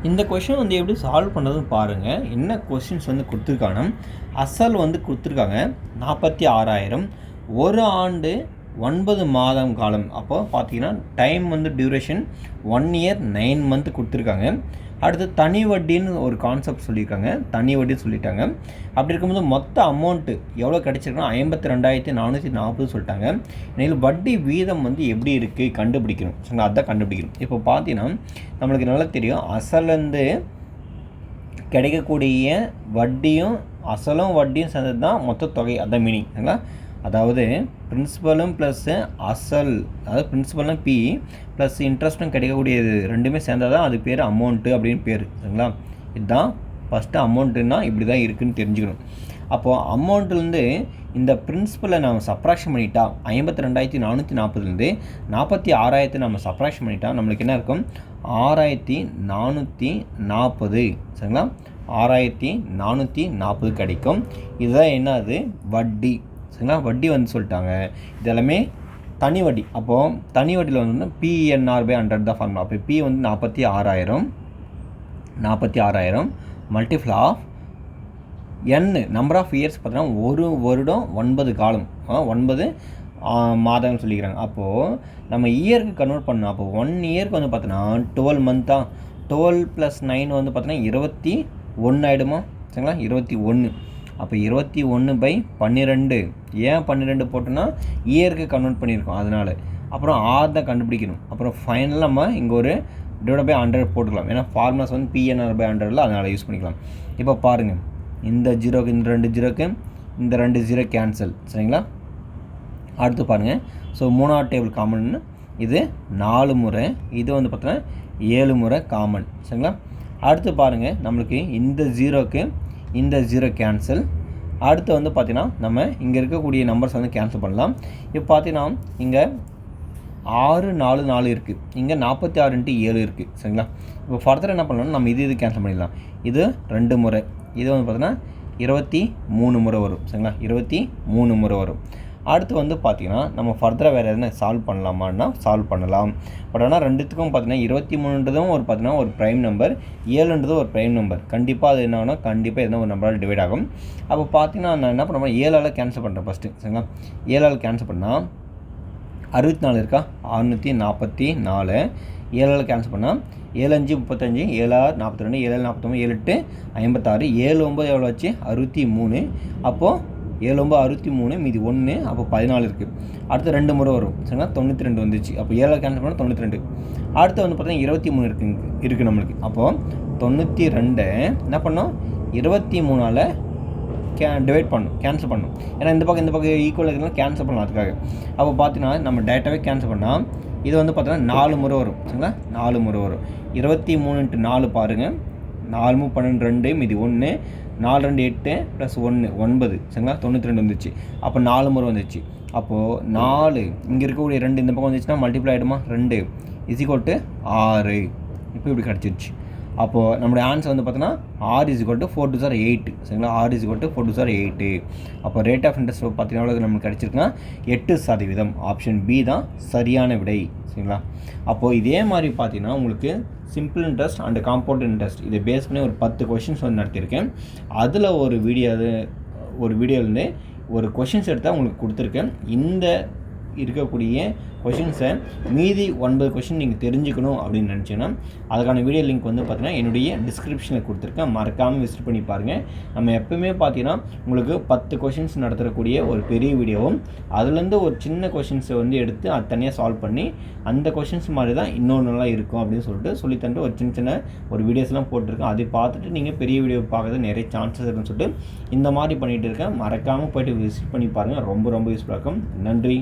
இந்த கொஷின் வந்து எப்படி சால்வ் பண்ணுறதுன்னு பாருங்கள். என்ன கொஷின்ஸ் வந்து கொடுத்துருக்காங்கன்னா, அசல் வந்து கொடுத்துருக்காங்க 46,000, ஒரு ஆண்டு 9 மாதம் காலம். அப்போது பார்த்தீங்கன்னா டைம் வந்து டியூரேஷன் 1 இயர் 9 மந்த் கொடுத்துருக்காங்க. அடுத்து தனி வட்டின்னு ஒரு கான்செப்ட் சொல்லியிருக்காங்க, தனி வட்டின்னு சொல்லிட்டாங்க. அப்படி இருக்கும்போது மொத்த அமௌண்ட்டு எவ்வளோ கிடச்சிருக்குன்னா 52,440 சொல்லிட்டாங்க. இதில் வட்டி வீதம் வந்து எப்படி இருக்குது கண்டுபிடிக்கணும். ஸோ அதான் கண்டுபிடிக்கணும். இப்போ பார்த்தீங்கன்னா நம்மளுக்கு நல்லா தெரியும், அசலேருந்து கிடைக்கக்கூடிய வட்டியும் அசலும் வட்டியும் சேர்ந்தது தான் மொத்த தொகை. அதான் மீனிங் சரிங்களா. அதாவது பிரின்சிபலும் ப்ளஸ்ஸு அசல், அதாவது பிரின்சிபல்னா பி ப்ளஸ் இன்ட்ரெஸ்ட்டும் கிடைக்கக்கூடியது ரெண்டுமே சேர்ந்தால் தான் அது பேர் அமௌண்ட்டு அப்படின்னு பேர் சரிங்களா. இதுதான் ஃபஸ்ட்டு அமௌண்ட்டுன்னா இப்படி தான் இருக்குதுன்னு தெரிஞ்சுக்கணும். அப்போது அமௌண்ட்லேருந்து இந்த பிரின்சிபலை நம்ம சப்ராக்ஷன் பண்ணிட்டா 52,440லேருந்து 46,000 நம்ம சப்ராக்ஷன் பண்ணிட்டா நம்மளுக்கு என்ன இருக்கும், 6,440 சரிங்களா. 6,440 கிடைக்கும். இதுதான் என்னது வட்டி சரிங்களா. வட்டி வந்து சொல்லிட்டாங்க. இது எல்லாமே தனி வட்டி. அப்போது தனி வட்டியில் வந்து PNR/100 தான் ஃபார்முலா. அப்போ P வந்து 46,000 multiple of N number of years பார்த்தீங்கன்னா ஒரு வருடம் 9 காலம் 9 மாதம்னு சொல்லிக்கிறாங்க. அப்போது நம்ம இயருக்கு கன்வெர்ட் பண்ணோம். அப்போ 1 இயருக்கு வந்து பார்த்தோன்னா 12 மந்த்தாக 12 + 9 வந்து பார்த்தோன்னா 21 ஆகிடுமா சரிங்களா. 21. அப்போ 21/12. ஏன் 12 போட்டோன்னா இயருக்கு கன்வெர்ட் பண்ணியிருக்கோம் அதனால். அப்புறம் ஆர் தான் கண்டுபிடிக்கணும். அப்புறம் ஃபைனலாக நம்ம இங்கே ஒரு /100 போட்டுக்கலாம். ஏன்னா ஃபார்முலாஸ் வந்து PNR/100 அதனால் யூஸ் பண்ணிக்கலாம். இப்போ பாருங்கள், இந்த ஜீரோக்கு இந்த 2 ஜீரோக்கு இந்த 2 ஜீரோ கேன்சல் சரிங்களா. அடுத்து பாருங்கள், ஸோ 3ஆவது டேபிள் காமன், இது 4 முறை, இது வந்து பார்த்தோன்னா 7 முறை காமன் சரிங்களா. அடுத்து பாருங்கள், நம்மளுக்கு இந்த ஜீரோக்கு இந்த ஜீரோ கேன்சல். அடுத்து வந்து பார்த்திங்கன்னா நம்ம இங்கே இருக்கக்கூடிய நம்பர்ஸ் வந்து கேன்சல் பண்ணலாம். இப்போ பார்த்தீங்கன்னா இங்கே 6 4 4 இருக்குது, இங்கே 46 × 7 இருக்குது சரிங்களா. இப்போ ஃபர்தர் என்ன பண்ணலாம், நம்ம இது கேன்சல் பண்ணிடலாம். இது 2 முறை, இது வந்து பார்த்தீங்கன்னா 23 முறை வரும் சரிங்களா. 23 முறை வரும். அடுத்து வந்து பார்த்திங்கன்னா நம்ம ஃபர்தராக வேறு எதுனா சால்வ் பண்ணலாமான்னா சால்வ் பண்ணலாம். பட் ஆனால் ரெண்டுத்துக்கும் பார்த்திங்கன்னா 23ன்றதும் ஒரு பார்த்திங்கன்னா ஒரு ப்ரைம் நம்பர், 7ன்றதும் ஒரு ப்ரைம் நம்பர். கண்டிப்பாக அது என்ன ஆகுனா கண்டிப்பாக எதனா ஒரு நம்பரால் டிவைட் ஆகும். அப்போ பார்த்திங்கன்னா நான் என்ன பண்ணுறேன், 7ஆல் கேன்சல் பண்ணுறேன் ஃபஸ்ட்டு சரிங்களா. 7ஆல் கேன்சல் பண்ணால் 64 இருக்கா, 644. 7ஆல் கேன்சல் பண்ணால் 7 5 35, 7 6 42, 7 7 49, 7 8 56, 7 9 எவ்வளோ ஆச்சு 63. அப்போது 7 9 63 மீதி 1, அப்போ 14 இருக்குது. அடுத்து 2 முறை வரும் சரிங்களா, 92 வந்துச்சு. அப்போ 7ஆல் கேன்சல் பண்ணால் 92. அடுத்து வந்து பார்த்தீங்கன்னா 23 இருக்குது நம்மளுக்கு. அப்போது 92 என்ன பண்ணோம், 23ஆல் டிவைட் பண்ணும், கேன்சல் பண்ணும். ஏன்னா இந்த பக்கம் ஈக்குவல் இருக்குதுன்னா கேன்சல் பண்ணலாம் அதுக்காக. அப்போ பார்த்தீங்கன்னா நம்ம டேரெக்டாகவே கேன்சல் பண்ணால் இது வந்து பார்த்தீங்கன்னா 4 முறை வரும் சரிங்களா. 4 முறை வரும். 23 × 4 பாருங்கள், 4 3 12 2 மீதி 1, 4 2 8 + 1 9 சரிங்களா. 92 வந்துச்சு. அப்போ 4 முறை வந்துச்சு. அப்போது 4 இங்கே இருக்கக்கூடிய 2 இந்த பக்கம் வந்துச்சுன்னா மல்டிப்ளை ஆகிடுமா, 2 = 6. இப்போ இப்படி கிடச்சிருச்சு. அப்போது நம்மளுடைய ஆன்சர் வந்து பார்த்தோன்னா R = 4 2 8 சரிங்களா. R = 4 2 8. அப்போ ரேட் ஆஃப் இன்ட்ரெஸ்ட் பார்த்தீங்கன்னா நமக்கு கிடச்சிருக்குன்னா 8%. ஆப்ஷன் பி தான் சரியான விடை சரிங்களா. அப்போது இதே மாதிரி பார்த்தீங்கன்னா உங்களுக்கு simple interest and compound interest இதை பேஸ் பண்ணி ஒரு 10 கொஷின்ஸ் வந்து நடத்தியிருக்கேன். அதில் ஒரு வீடியோலேருந்து ஒரு கொஷின்ஸ் எடுத்தால் உங்களுக்கு கொடுத்துருக்கேன். இந்த இருக்கக்கூடிய கொஷின்ஸை மீதி 9 கொஷின் நீங்கள் தெரிஞ்சுக்கணும் அப்படின்னு நினச்சிங்கன்னா அதுக்கான வீடியோ லிங்க் வந்து பார்த்தீங்கன்னா என்னுடைய டிஸ்கிரிப்ஷனில் கொடுத்துருக்கேன். மறக்காமல் விசிட் பண்ணி பாருங்கள். நம்ம எப்போவுமே பார்த்தீங்கன்னா உங்களுக்கு 10 கொஷின்ஸ் நடத்தக்கூடிய ஒரு பெரிய வீடியோவும் அதுலேருந்து ஒரு சின்ன கொஷின்ஸை வந்து எடுத்து அது தனியாக சால்வ் பண்ணி அந்த கொஷின்ஸ் மாதிரி தான் இன்னொன்றுலாம் இருக்கும் அப்படின்னு சொல்லித்தந்துட்டு ஒரு சின்ன ஒரு வீடியோஸ்லாம் போட்டிருக்கேன். அதை பார்த்துட்டு நீங்கள் பெரிய வீடியோ பார்க்குறது நிறைய சான்சஸ் இருக்குன்னு சொல்லிட்டு இந்த மாதிரி பண்ணிகிட்டு இருக்கேன். மறக்காமல் போய்ட்டு விசிட் பண்ணி பாருங்கள். ரொம்ப யூஸ்ஃபுல்லாக இருக்கும். நன்றி.